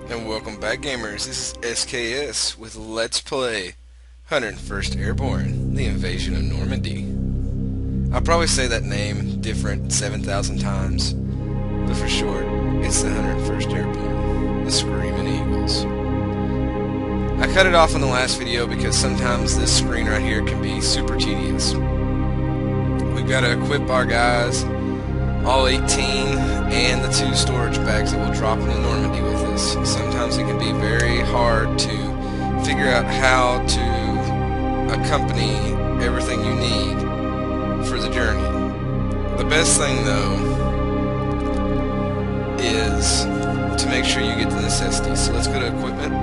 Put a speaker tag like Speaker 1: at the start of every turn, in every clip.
Speaker 1: And welcome back, gamers. This is SKS with Let's Play 101st Airborne, the invasion of Normandy. I'll probably say that name different 7,000 times, but for short, it's the 101st Airborne, the Screaming Eagles. I cut it off in the last video because sometimes this screen right here can be super tedious. We've got to equip our guys, all 18, and the 2 storage bags that will drop into Normandy with us. Sometimes it can be very hard to figure out how to accompany everything you need for the journey. The best thing, though, is to make sure you get the necessities. So let's go to equipment.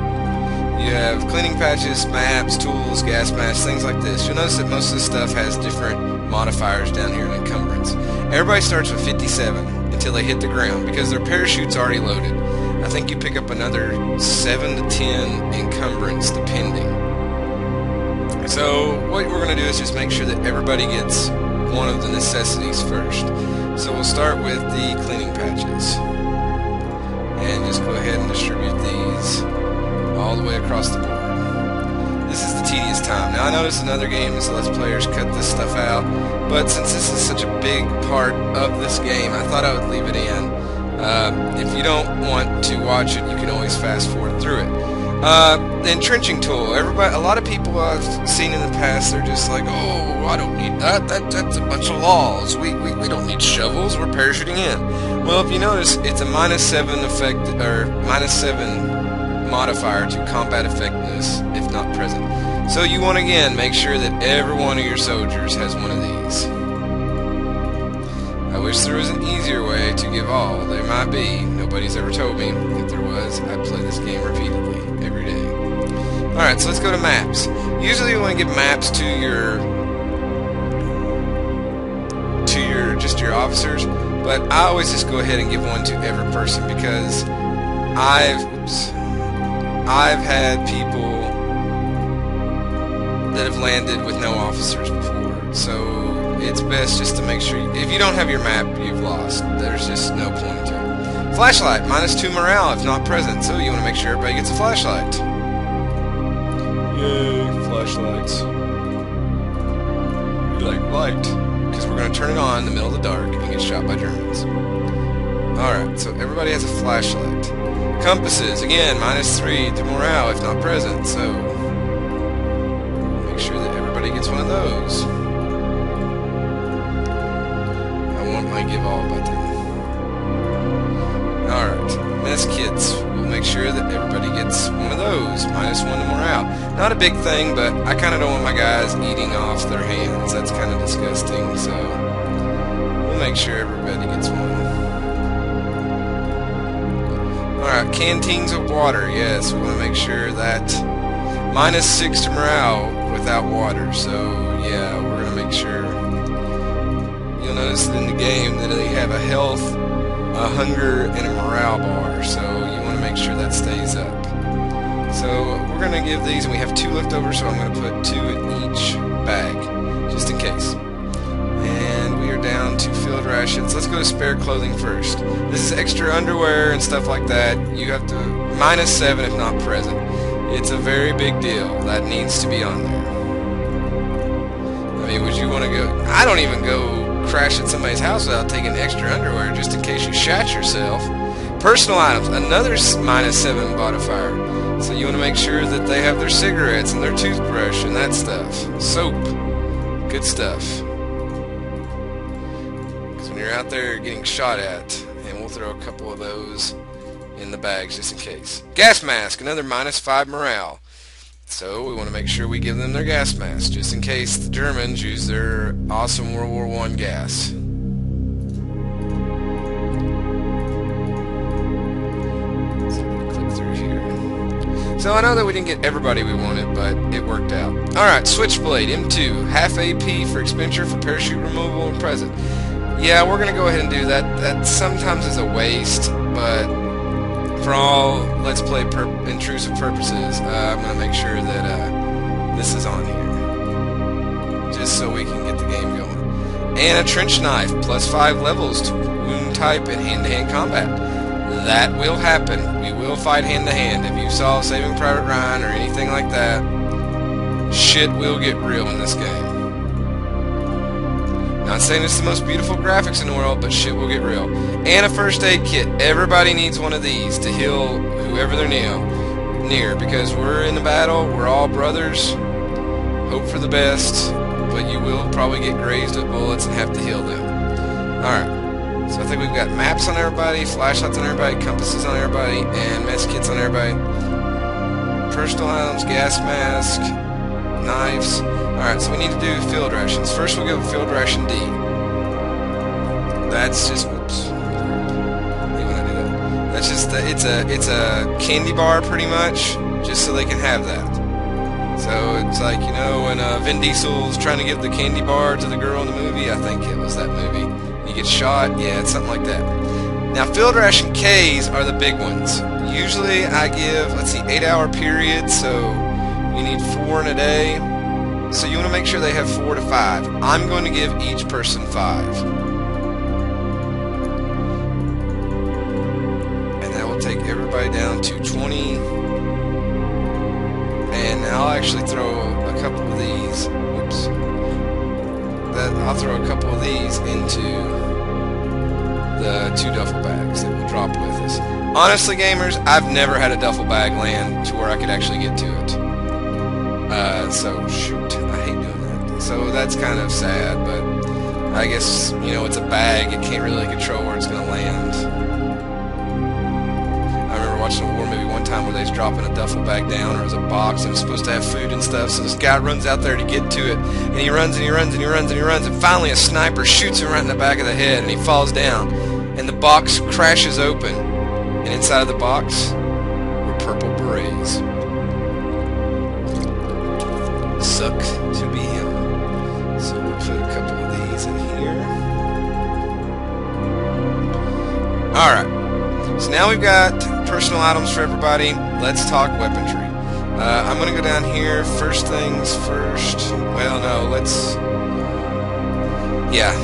Speaker 1: You have cleaning patches, maps, tools, gas masks, things like this. You'll notice that most of this stuff has different modifiers down here in encumbrance. Everybody starts with 57 until they hit the ground because their parachute's already loaded. I think you pick up another 7 to 10 encumbrance depending. So what we're going to do is just make sure that everybody gets one of the necessities first. So we'll start with the cleaning patches. And just go ahead and distribute these all the way across the board. This is the tedious time. Now I notice in other games Let's Players cut this stuff out, but since this is such a big part of this game, I thought I would leave it in. If you don't want to watch it, you can always fast forward through it. The entrenching tool. A lot of people I've seen in the past, they're just like, oh, I don't need that. That's a bunch of laws. We don't need shovels. We're parachuting in. Well, if you notice, it's a -7 effect, or -7 modifier to combat effectiveness if not present. So you want to again make sure that every one of your soldiers has one of these. I wish there was an easier way to give all. There might be. Nobody's ever told me. If there was, I'd play this game repeatedly every day. Alright, so let's go to maps. Usually you want to give maps to your just your officers, but I always just go ahead and give one to every person because I've had people that have landed with no officers before, so it's best just to make sure, if you don't have your map, you've lost. There's just no point to it. Flashlight, -2 morale if not present, so you want to make sure everybody gets a flashlight. Yay, flashlights. We like light, because we're going to turn it on in the middle of the dark and get shot by Germans. Alright, so everybody has a flashlight. Compasses, again, -3 to morale if not present, so make sure that everybody gets one of those. I want my give all button. Alright, mess kits. We'll make sure that everybody gets one of those, -1 to morale. Not a big thing, but I kind of don't want my guys eating off their hands. That's kind of disgusting, so we'll make sure everybody gets one. Alright, canteens of water, yes, we want to make sure that -6 to morale without water, so yeah, we're going to make sure. You'll notice in the game that they have a health, a hunger, and a morale bar, so you want to make sure that stays up. So we're going to give these, and we have 2 left over, so I'm going to put 2 in each bag, just in case. And we are down to field rations. Let's go to spare clothing first. This is extra underwear and stuff like that. You have to -7 if not present. It's a very big deal. That needs to be on there. I mean, would you want to go? I don't even go crash at somebody's house without taking extra underwear just in case you shat yourself. Personal items, another -7 modifier. So you want to make sure that they have their cigarettes and their toothbrush and that stuff. Soap. Good stuff. You're out there getting shot at, and we'll throw a couple of those in the bags just in case. Gas mask, another -5 morale. So we want to make sure we give them their gas mask just in case the Germans use their awesome World War I gas. So I'm gonna click through here. So I know that we didn't get everybody we wanted, but it worked out. Alright, Switchblade M2, half AP for expenditure for parachute removal and present. Yeah, we're going to go ahead and do that. That sometimes is a waste, but for all Let's Play intrusive purposes, I'm going to make sure that this is on here. Just so we can get the game going. And a trench knife, +5 levels to wound type and hand-to-hand combat. That will happen. We will fight hand to hand. If you saw Saving Private Ryan or anything like that, shit will get real in this game. Not saying it's the most beautiful graphics in the world, but shit will get real. And a first aid kit. Everybody needs one of these to heal whoever they're near, because we're in the battle, we're all brothers. Hope for the best, but you will probably get grazed with bullets and have to heal them. Alright, so I think we've got maps on everybody, flashlights on everybody, compasses on everybody, and mess kits on everybody. Personal items, gas mask, knives. Alright, so we need to do field rations. First we'll go field ration D. That's just, whoops. That's just, it's a candy bar pretty much, just so they can have that. So it's like, you know, when Vin Diesel's trying to give the candy bar to the girl in the movie, I think it was that movie. You get shot, yeah, it's something like that. Now field ration Ks are the big ones. Usually I give, let's see, 8-hour periods, so you need 4 in a day. So you want to make sure they have 4 to 5. I'm going to give each person 5. And that will take everybody down to 20. And I'll actually throw a couple of these. Oops. I'll throw a couple of these into the 2 duffel bags that will drop with us. Honestly, gamers, I've never had a duffel bag land to where I could actually get to it. So, shoot, I hate doing that. So that's kind of sad, but I guess, you know, it's a bag. It can't really control where it's going to land. I remember watching a war movie one time where they was dropping a duffel bag down, or it was a box, and it was supposed to have food and stuff, so this guy runs out there to get to it, and he runs, and he runs, and he runs, and he runs, and finally a sniper shoots him right in the back of the head, and he falls down, and the box crashes open, and inside of the box were purple berets. Suck to be him. So we'll put a couple of these in here. Alright, so now we've got personal items for everybody. Let's talk weaponry. I'm going to go down here. First things first. Well, no, let's... Yeah.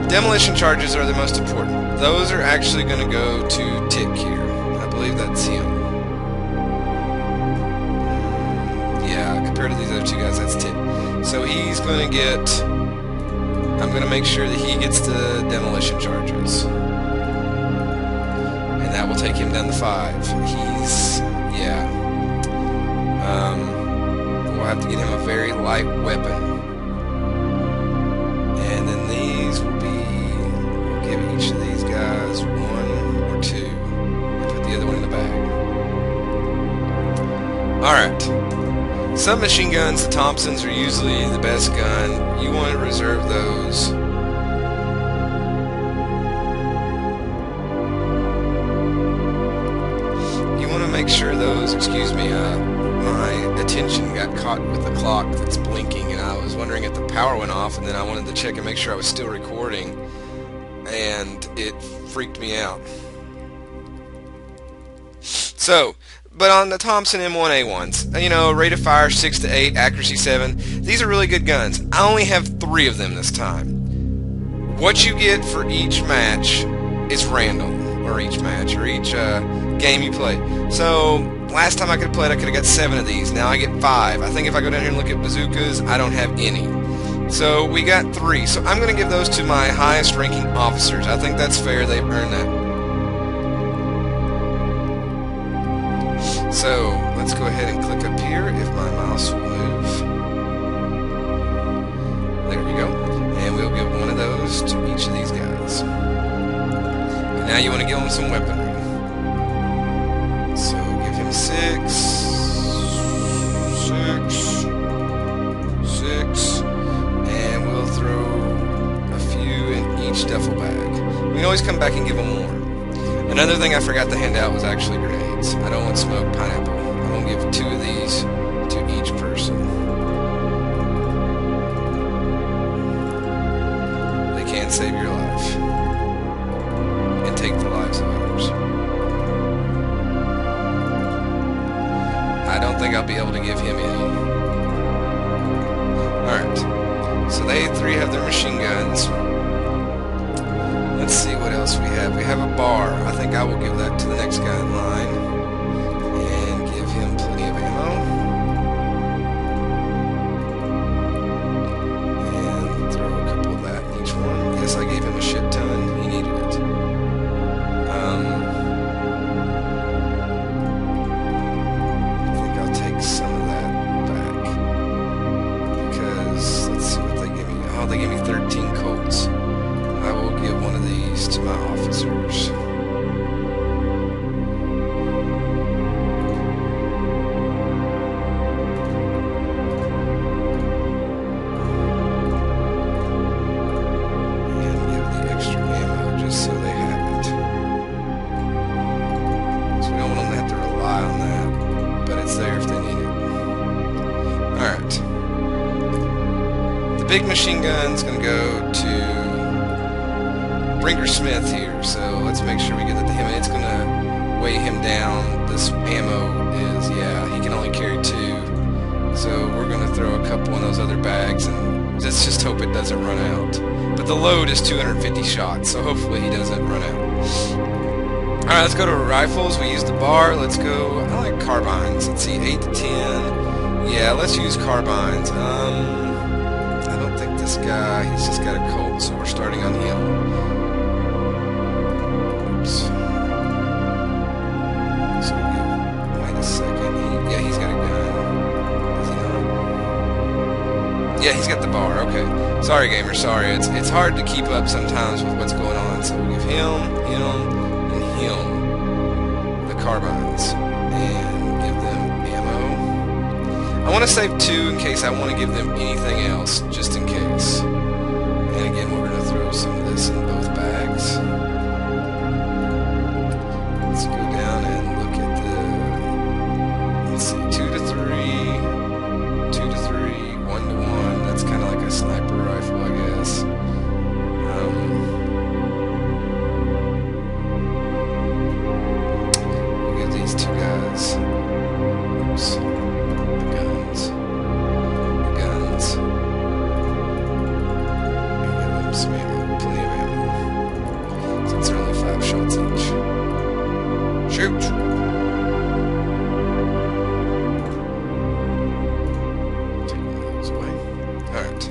Speaker 1: Demolition charges are the most important. Those are actually going to go to Tick here. I believe that's him. Yeah, compared to these other 2 guys, that's Tick. So he's going to get... I'm going to make sure that he gets the demolition charges. And that will take him down to 5. He's... yeah. We'll have to get him a very light weapon. And then these will be... we'll give each of these guys 1 or 2. And put the other one in the bag. Alright. Submachine guns, the Thompsons, are usually the best gun. You want to reserve those. You want to make sure those, excuse me, my attention got caught with the clock that's blinking, and I was wondering if the power went off, and then I wanted to check and make sure I was still recording, and it freaked me out. So, but on the Thompson M1A1s, you know, rate of fire 6 to 8, accuracy 7. These are really good guns. I only have 3 of them this time. What you get for each match is random, or each match, or each game you play. So, last time I could have played, I could have got 7 of these. Now I get 5. I think if I go down here and look at bazookas, I don't have any. So, we got 3. So, I'm going to give those to my highest ranking officers. I think that's fair. They've earned that. So, let's go ahead and click up here if my mouse will move. There we go. And we'll give 1 of those to each of these guys. And now you want to give them some weaponry. So, give him 6. 6. And we'll throw a few in each duffel bag. We can always come back and give them more. Another thing I forgot to hand out was actually grenades. I don't want smoked pineapple. I'm going to give 2 of these to each person. They can save your life. And take the lives of others. I don't think I'll be able to give him any. Alright. So they 3 have their machine guns. Let's see what else we have. We have a bar. I think I will give that this guy in line and give him plenty of ammo. And throw a couple of that in each one. Yes, I gave him a shit ton. He needed it. I think I'll take some of that back. Because, let's see what they give me. Oh, they gave me 13 Colts. I will give one of these to my officers. And give the extra ammo just so they have it. So we don't want them to have to rely on that, but it's there if they need it. Alright. The big machine gun's gonna go to Brinker Smith here, so let's make sure we get that to him, and it's gonna weigh him down. This ammo is, yeah, he can only carry 2, so we're gonna throw a couple in those other bags, and let's just hope it doesn't run out. But the load is 250 shots, so hopefully he doesn't run out. Alright, let's go to rifles. We used the bar. Let's go, I like carbines. Let's see, 8 to 10. Yeah, let's use carbines. I don't think this guy, he's just got a Colt, so we're starting on him. So wait a second. Yeah, he's got a gun. Does he not? Yeah, he's got the bar. Okay. Sorry, gamer. Sorry. It's hard to keep up sometimes with what's going on. So we'll give him, and him the carbines and give them ammo. I want to save 2 in case I want to give them anything else, just in case. And again, we're going to throw some of this in both bags. Let's go down and look at the, let's see, 2 to 3, 2 to 3, 1 to 1. That's kind of like a sniper rifle, I guess. We'll give these 2 guys, oops, the guns, and give them some ammo, plenty of ammo, since they're only 5 shots each. Shoot! Take one of those away. Alright.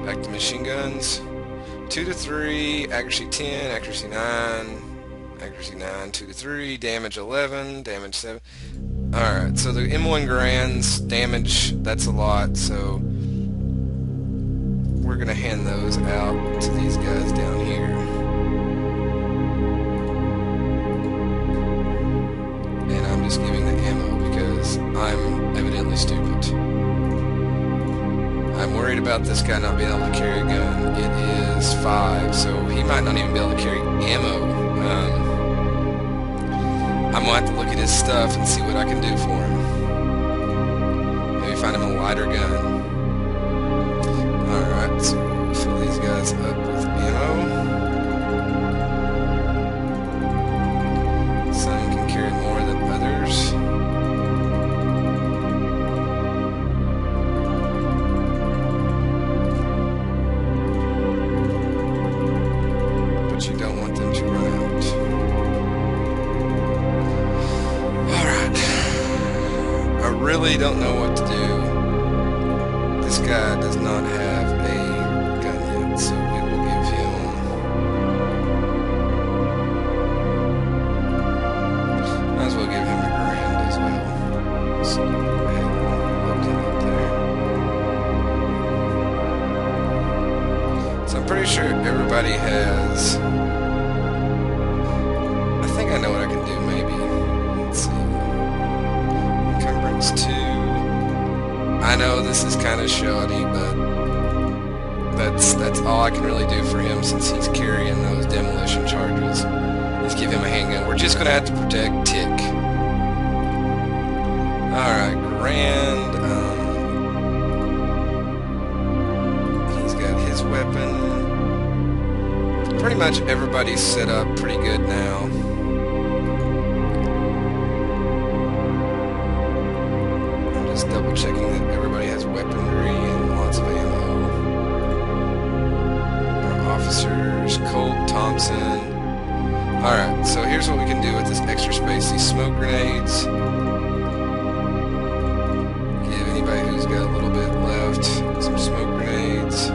Speaker 1: Back to machine guns. 2 to 3, accuracy 10, accuracy 9, accuracy 9, 2 to 3, damage 11, damage 7. Alright, so the M1 Grands, damage, that's a lot, so we're going to hand those out to these guys down here. And I'm just giving the ammo because I'm evidently stupid. I'm worried about this guy not being able to carry a gun. It is 5, so he might not even be able to carry ammo. I'm going to have to look at his stuff and see what I can do for him. Maybe find him a lighter gun. Alright, so we'll fill these guys up with ammo. Some can carry more than others. But you don't want them to run out. I really don't know what to do. This guy does not have a gun yet, so we will give him... Might as well give him a Grand as well. So go ahead and load him up there. So I'm pretty sure everybody has... I think I know what I can do, maybe. Let's see. 2. I know this is kind of shoddy, but that's all I can really do for him since he's carrying those demolition charges. Let's give him a handgun. We're just going to have to protect Tick. Alright, Grand. He's got his weapon. Pretty much everybody's set up pretty good now. Just double checking that everybody has weaponry and lots of ammo. Our officers, Colt, Thompson. Alright, so here's what we can do with this extra smoke grenades. Give anybody who's got a little bit left some smoke grenades.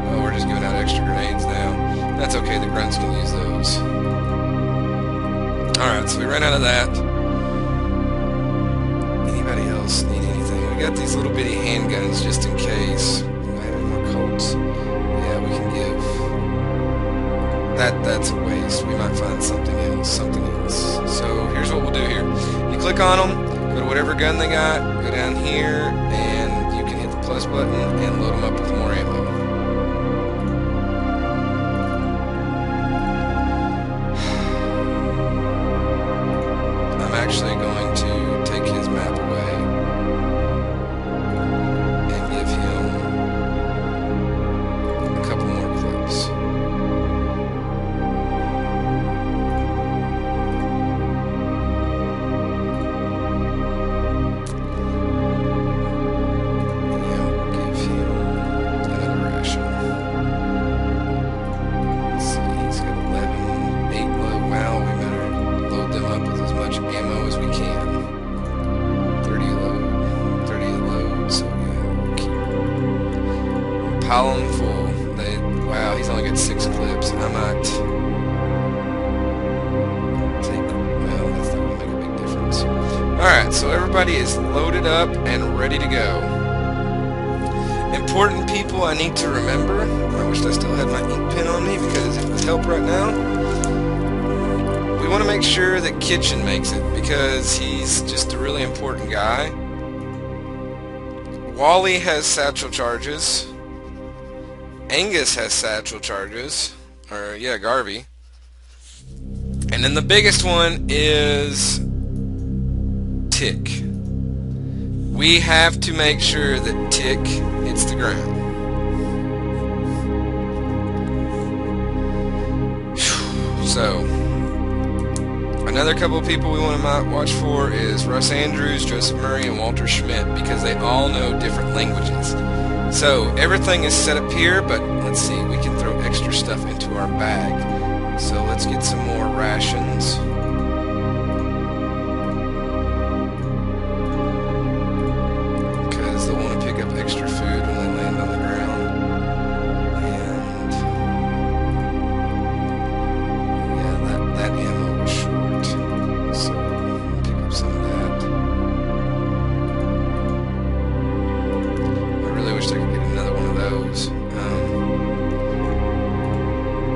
Speaker 1: Oh, we're just giving out extra grenades now. That's okay, the grunts can use those. Alright, so we ran out of that. Anybody else need anything? We got these little bitty handguns just in case. Do I have any more Colts? Yeah, we can give. That's a waste. We might find something else. So here's what we'll do here. You click on them, go to whatever gun they got, go down here, and you can hit the plus button and load them up with more ammo. I'm actually going to take his map away and give him a couple more clips. Pile them full. Wow, he's only got 6 clips. I might take. Well, that's not going to make a big difference. Alright, so everybody is loaded up and ready to go. Important people I need to remember. I wish I still had my ink pen on me because it would help right now. We want to make sure that Kitchen makes it because he's just a really important guy. Wally has satchel charges. Angus has satchel charges, or yeah, Garvey. And then the biggest one is Tick. We have to make sure that Tick hits the ground. So, another couple of people we want to watch for is Russ Andrews, Joseph Murray, and Walter Schmidt because they all know different languages. So everything is set up here, but let's see, we can throw extra stuff into our bag. So let's get some more rations. Because they'll want to pick up extra food when they land on the ground. And yeah, that ammo was short. So we'll pick up some of that. I wish I could get another one of those.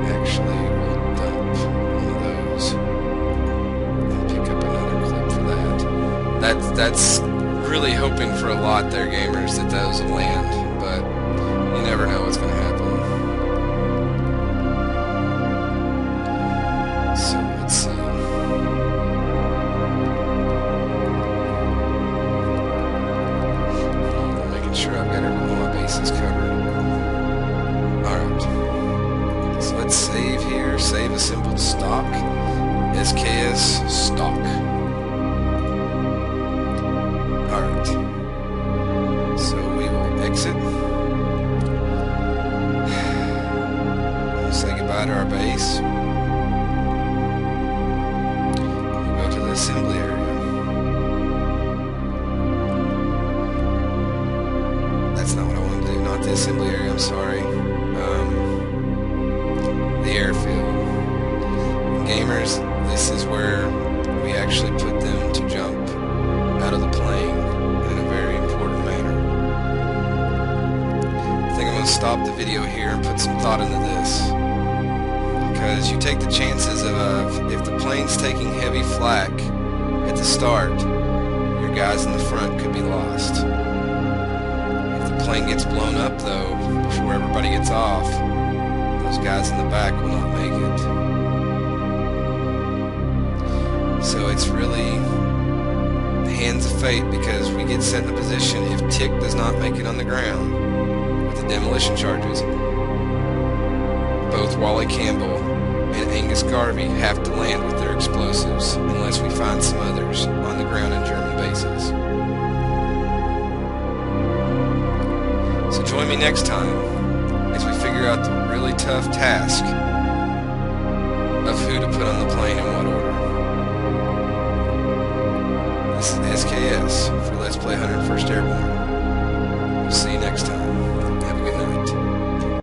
Speaker 1: Actually, we'll dump one of those and pick up another clip for that. That's really hoping for a lot there, gamers, that those will land, but you never know what's going to happen. So let's see. Sure, I've got all my bases covered. Alright. So let's save here. Save assembled stock. SKS stock. Alright. So we will exit. We'll say goodbye to our base. We'll go to the assembly area. That's not what I wanted to do. Not the assembly area, I'm sorry. The airfield. Gamers, this is where we actually put them to jump out of the plane in a very important manner. I think I'm going to stop the video here and put some thought into this. Because you take the chances of, if the plane's taking heavy flak at the start, your guys in the front could be lost. Plane gets blown up though before everybody gets off, those guys in the back will not make it. So it's really the hands of fate because we get set in a position if Tick does not make it on the ground with the demolition charges. Both Wally Campbell and Angus Garvey have to land with their explosives unless we find some others on the ground in German bases. So join me next time as we figure out the really tough task of who to put on the plane in what order. This is SKS for Let's Play 101st Airborne.